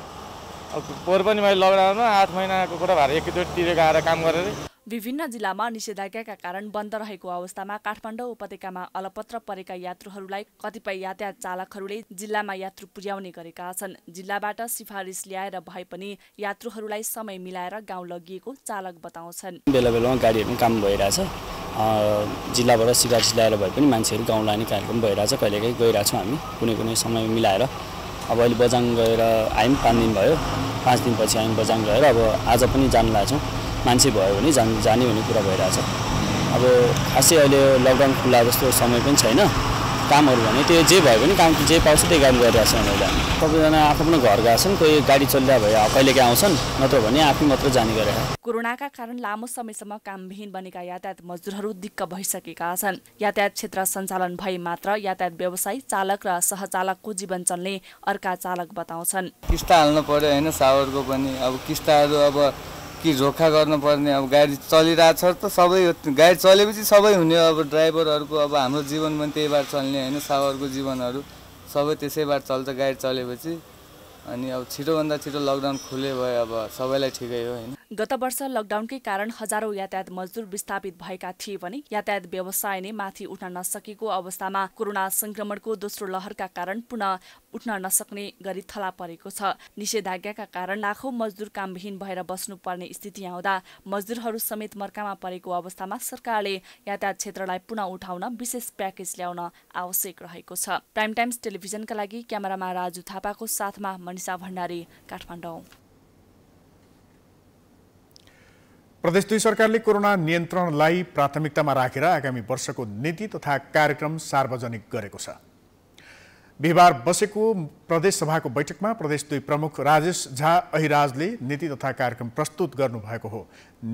अब पोहोर पनि मैले लकडाउनमा 8 महिनाको कोठा भाडा एकैचोटि तिरेको आएर काम गरेर। विभिन्न जिल्लामा निषेधाज्ञाका कारण बन्द रहेको अवस्थामा काठमाडौँ उपत्यकामा अलपत्र परेका यात्रुहरूलाई कतिपय यातायात चालकहरूले जिल्लामा यात्रु पुर्याउने गरेका छन्। जिल्लाबाट सिफारिस ल्याएर भए पनि यात्रुहरूलाई समय मिलाएर गाउँ लगिएको चालक बताउँछन्। बेला बेलामा गाडीहरू काम भइरहेछ। जिल्लाबाट सिफारिस ल्याएर भए पनि मान्छेहरू गाउँ लाने कार्यक्रम भइरहेछ। कहिलेकाहीँ गइरहेछौँ हामी कुनै समय मिलाएर। अब अहिले बजाङ गएर आयौँ 5 दिन भयो। 5 दिनपछि हामी बजाङ गएर अब आज पनि जान लाग्छौँ। मान्छे भयो भने जाने भन्ने कुरा भइरहेछ। अब खासै अहिले लकडाउन खुल्ला जस्तो समय पनि छैन। कामहरू भने त्यो जे भयो भने काम जे पाउँछ त्यही काम गरिरहेको छ उनीहरूले सबैजना आफ्नो घर गएका छन् कोही गाडी चलिरहेको भए कहिलेकाहीँ आउँछन् नत्र भने आफै मात्र जाने गरेका कोरोनाका कारण लामो समयसम्म कामविहीन बनेका यातायात मजदुरहरू दिक्क भइसकेका छन् यातायात क्षेत्र सञ्चालन भए मात्र यातायात व्यवसायी चालक र सहचालकको जीवन चल्ने अर्का चालक बताउँछन् किस्ता हाल्नु पर्यो हैन सावरको पनि अब किस्ताहरू अब कि झोका गर्नुपर्ने अब गाडी चलिरहेछ त सबै गाडी चलेपछि सबै हुने अब ड्राइभरहरूको अब हाम्रो जीवन पनि त्यहीबाट चल्ने हैन सावरको जीवनहरू सबै त्यसैबाट चल्छ गाडी चलेपछि अनि अब छिटोभन्दा छिटो लकडाउन खुले भयो अब सबैलाई ठिकै हो हैन गत वर्ष लकडाउनकै कारण हजारौं यातायात मजदुर विस्थापित भएका थिए भने यातायात व्यवसाय नै माथि उठ्न नसकेको अवस्थामा कोरोना संक्रमणको दोस्रो लहरका कारण पुनः उठ्न नसक्ने गरी थला परेको छ निषेधाज्ञाका कारण लाखौं मजदुर कामविहीन भएर बस्नुपर्ने स्थिति आउँदा मजदुरहरू समेत मर्कामा परेको अवस्थामा सरकारले यातायात क्षेत्रलाई पुनः उठाउन विशेष प्याकेज ल्याउन आवश्यक रहेको छ प्राइम टाइम्स टेलिभिजनका लागि क्यामेरामा राजु थापाको साथमा मनिषा भण्डारी काठमाडौँ प्रदेश 2 सरकारले कोरोना नियन्त्रणलाई प्राथमिकतामा राखेर आगामी वर्षको नीति तथा कार्यक्रम सार्वजनिक गरेको छ बिहिबार बसेको प्रदेश सभाको बैठकमा प्रदेश 2 प्रमुख राजेश झा अहिराजले नीति तथा कार्यक्रम प्रस्तुत गर्नुभएको हो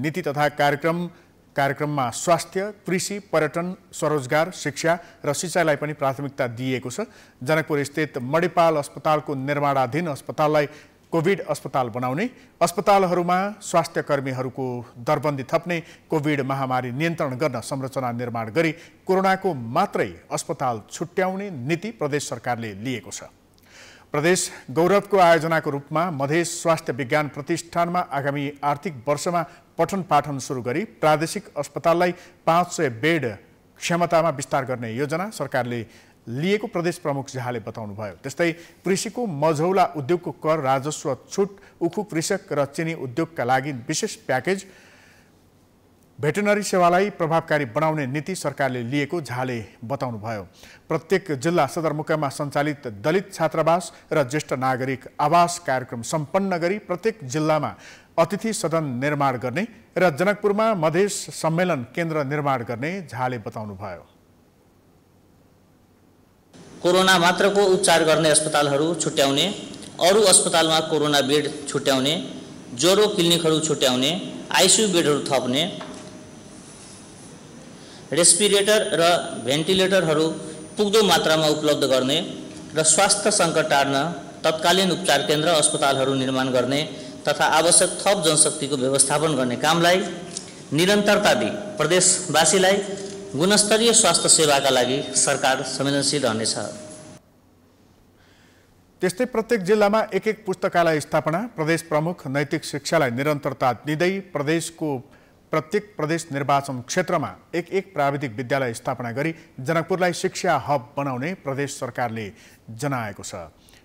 नीति तथा कार्यक्रममा स्वास्थ्य कृषि पर्यटन स्वरोजगार शिक्षा र सिंचाइलाई पनि प्राथमिकता दिइएको छ जनकपुर स्थित मणिपाल अस्पतालको निर्माणाधीन अस्पताललाई कोभिड अस्पताल बनाउने अस्पतालहरूमा स्वास्थ्य कर्मीहरूको दरबन्दी थप्ने कोभिड महामारी नियन्त्रण गर्न संरचना निर्माण गरी कोरोनाको मात्रै अस्पताल छुट्याउने नीति प्रदेश सरकारले लिएको छ प्रदेश गौरवको आयोजनाको रूपमा मधेस स्वास्थ्य विज्ञान प्रतिष्ठानमा आगामी आर्थिक वर्षमा पठन पाठन सुरु गरी प्रादेशिक अस्पताललाई 500 बेड क्षमतामा विस्तार गर्ने योजना सरकारले लिएको प्रदेश प्रमुख झाले बताउनुभयो त्यस्तै कृषिको मझौला उद्योगको कर राजस्व छुट उखु कृषक र चिनी उद्योगका लागि विशेष प्याकेज भेटनरी सेवालाई प्रभावकारी बनाउने नीति सरकारले लिएको झाले बताउनुभयो प्रत्येक जिल्ला सदरमुकाममा सञ्चालित दलित छात्रावास र ज्येष्ठ नागरिक आवास कार्यक्रम सम्पन्न गरी प्रत्येक जिल्लामा अतिथि सदन निर्माण गर्ने र जनकपुरमा मधेस सम्मेलन केन्द्र निर्माण गर्ने झाले बताउनुभयो कोरोना मात्रको उपचार गर्ने अस्पतालहरू छुट्याउने अरू अस्पतालमा कोरोना बेड छुट्याउने ज्वरो क्लिनिकहरू छुट्याउने आइसियु बेडहरू थप्ने रेस्पिरेटर र भेन्टिलेटरहरू पुग्दो मात्रामा उपलब्ध गर्ने र स्वास्थ्य सङ्कट टार्न तत्कालीन उपचार केन्द्र अस्पतालहरू निर्माण गर्ने तथा आवश्यक थप जनशक्तिको व्यवस्थापन गर्ने कामलाई निरन्तरता दिई प्रदेशवासीलाई गुणस्तरीय स्वास्थ्य सेवाका लागि सरकार संवेदनशील रहनेछ त्यस्तै प्रत्येक जिल्लामा एक पुस्तकालय स्थापना प्रदेश प्रमुख नैतिक शिक्षालाई निरन्तरता दिँदै प्रदेशको प्रत्येक प्रदेश निर्वाचन क्षेत्रमा एक प्राविधिक विद्यालय स्थापना गरी जनकपुरलाई शिक्षा हब बनाउने प्रदेश सरकारले जनाएको छ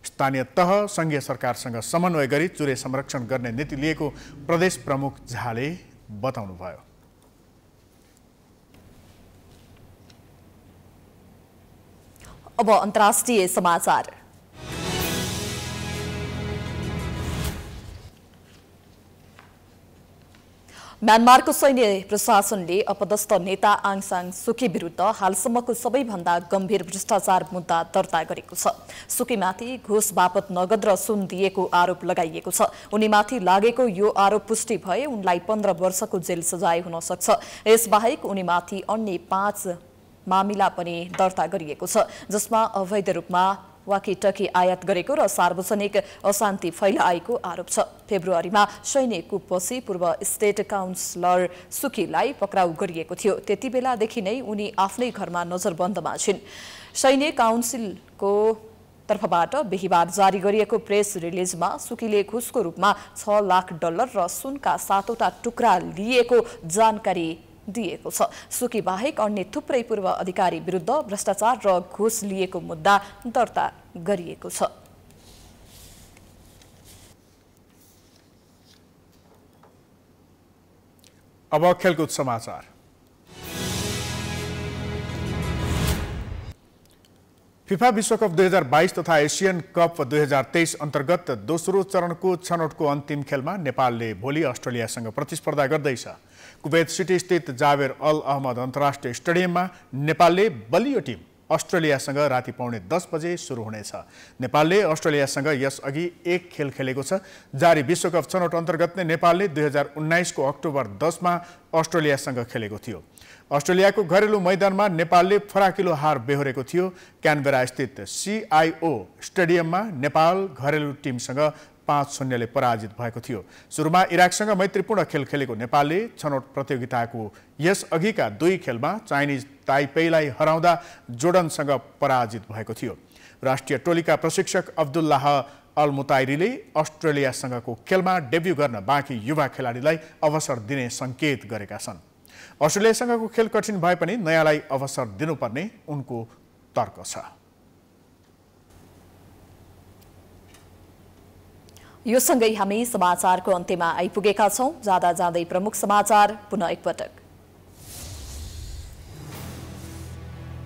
स्थानीय तह संघीय सरकारसँग समन्वय गरी चुरे संरक्षण गर्ने नीति लिएको प्रदेश प्रमुख झाले बताउनुभयो अब अन्तर्राष्ट्रिय समाचार म्यानमारको सैन्य प्रशासनले अपदस्थ नेता आङ सान सुकी विरुद्ध हालसम्मको सबैभन्दा गम्भीर भ्रष्टाचार मुद्दा दर्ता गरेको छ सुकीमाथि घुस बापत नगद र सुन दिएको आरोप लगाइएको छ उनीमाथि लागेको यो आरोप पुष्टि भए उनलाई 15 वर्षको जेल सजाय हुन सक्छ यसबाहेक उनीमाथि अन्य 5 मामिला पनि दर्ता गरिएको छ जसमा अवैध रूपमा वाकीटकी आयात गरेको र सार्वजनिक अशान्ति फैलाएको आरोप छ फेब्रुअरीमा सैन्य कुपपछि पूर्व स्टेट काउन्सिलर सुकीलाई पक्राउ गरिएको थियो त्यतिबेलादेखि नै उनी आफ्नै घरमा नजरबन्दमा छिन् सैन्य काउन्सिलको तर्फबाट बिहिबार जारी गरिएको प्रेस रिलिजमा सुकीले घुसको रूपमा $6 लाख र सुनका 7वटा टुक्रा लिएको जानकारी दिएको छ सुकी बाहेक अन्य थुप्रै पूर्व अधिकारी विरुद्ध भ्रष्टाचार र घुस लिएको मुद्दा दर्ता गरिएको छ अब खेलकुद समाचार फिफा विश्वकप 2022 तथा एशियन कप 2023 अन्तर्गत दोस्रो चरणको छनौटको अन्तिम खेलमा नेपालले भोलि अस्ट्रेलियासँग प्रतिस्पर्धा गर्दैछ कुवैत सिटी स्थित जावेर अल अहमद अन्तर्राष्ट्रिय स्टेडियममा नेपालले बलियो टिम अस्ट्रेलियासँग राति 9:30 बजे सुरु हुनेछ। नेपालले अस्ट्रेलियासँग यसअघि 1 खेल खेलेको छ। जारी विश्वकप छनौट अन्तर्गत नै नेपालले 2019 को अक्टोबर 10 मा अस्ट्रेलियासँग खेलेको थियो। अस्ट्रेलियाको घरेलु मैदानमा नेपालले फराकिलो हार बेहोरेको थियो। क्यानबेरा स्थित CIO स्टेडियममा नेपाल घरेलु टिमसँग 5-0 ले पराजित भएको थियो। सुरुमा इराकसँग मैत्रीपूर्ण खेल खेलेको नेपालले छनौट प्रतियोगिताको यसअघिका 2 खेलमा चाइनिज ताइपेईलाई हराउँदा जोर्डनसँग पराजित भएको थियो। राष्ट्रिय टोलीका प्रशिक्षक अब्दुल्लाह अल मुताइरीले अस्ट्रेलियासँगको खेलमा डेब्यू गर्न बाँकी युवा खेलाडीलाई अवसर दिने सङ्केत गरेका छन्। अस्ट्रेलियासँगको खेल कठिन भए पनि नयाँलाई अवसर दिनुपर्ने उनको तर्क छ। यो सँगै हामी समाचारको अन्त्यमा आइपुगेका छौं। जाँदा जाँदै प्रमुख समाचार पुनः एकपटक।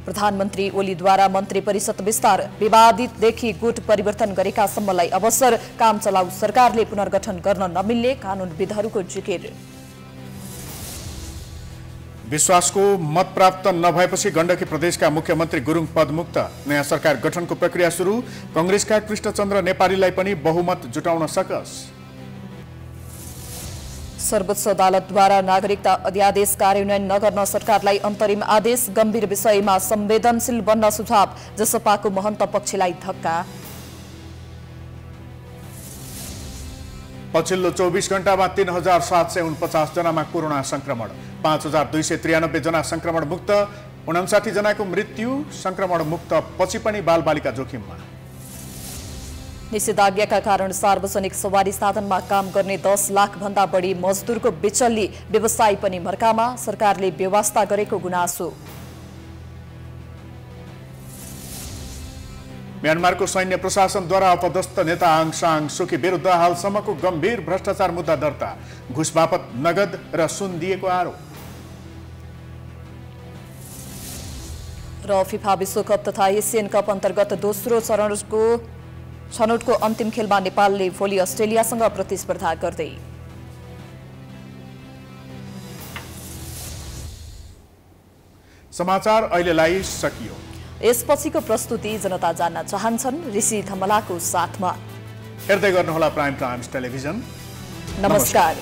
प्रधानमन्त्री ओलीद्वारा मन्त्री परिषद विस्तार, विवादितदेखि गुट परिवर्तन गरेका सम्मलाई अवसर, काम चलाउ सरकारले पुनर्गठन गर्न नमिल्ने कानूनविदहरूको जिकिर। विश्वासको मत प्राप्त नभएपछि गण्डकी प्रदेशका मुख्यमन्त्री गुरुङ पदमुक्त, नयाँ सरकार गठनको प्रक्रिया सुरु, कांग्रेसका कृष्णचन्द्र नेपालीलाई पनि बहुमत जुटाउन सकस। सर्वोच्च अदालतद्वारा नागरिकता अध्यादेश कार्यान्वयन नगर्न सरकारलाई अन्तरिम आदेश, गम्भीर विषयमा संवेदनशील बन्न सुझाव, जसपाको महन्त पक्षलाई धक्का। पछिल्लो 24 घण्टामा 3749 जनामा कोरोना संक्रमण, 5293 जना संक्रमण मुक्त, 59 जनाको मृत्यु संक्रमण मुक्त पछि पनि बालबालिका जोखिममा। निषेधाज्ञाका कारण सार्वजनिक सवारी साधनमा काम गर्ने 10 लाख भन्दा बढी मजदुरको बिचल्ली, व्यवसाय पनि मर्कामा, सरकारले व्यवस्था गरेको गुनासो। म्यानमारको सैन्य प्रशासनद्वारा अपदस्थ नेता आङ सान सुकी विरुद्ध हालसम्मको गम्भीर भ्रष्टाचार मुद्दा दर्ता, घुस बापत नगद र सुन दिएको आरोप। र फिफा विश्वकप तथा एसियन कप अन्तर्गत दोस्रो चरणको छनौटको अन्तिम खेलमा नेपालले भोलि अस्ट्रेलियासँग प्रतिस्पर्धा गर्दै। समाचार अहिलेलाई सकियो। यसपछिको प्रस्तुति जनता जान्न चाहन्छन् ऋषि धमलाको साथमा। हेर्दै गर्नुहोला प्राइम टाइम्स टेलिभिजन। नमस्कार।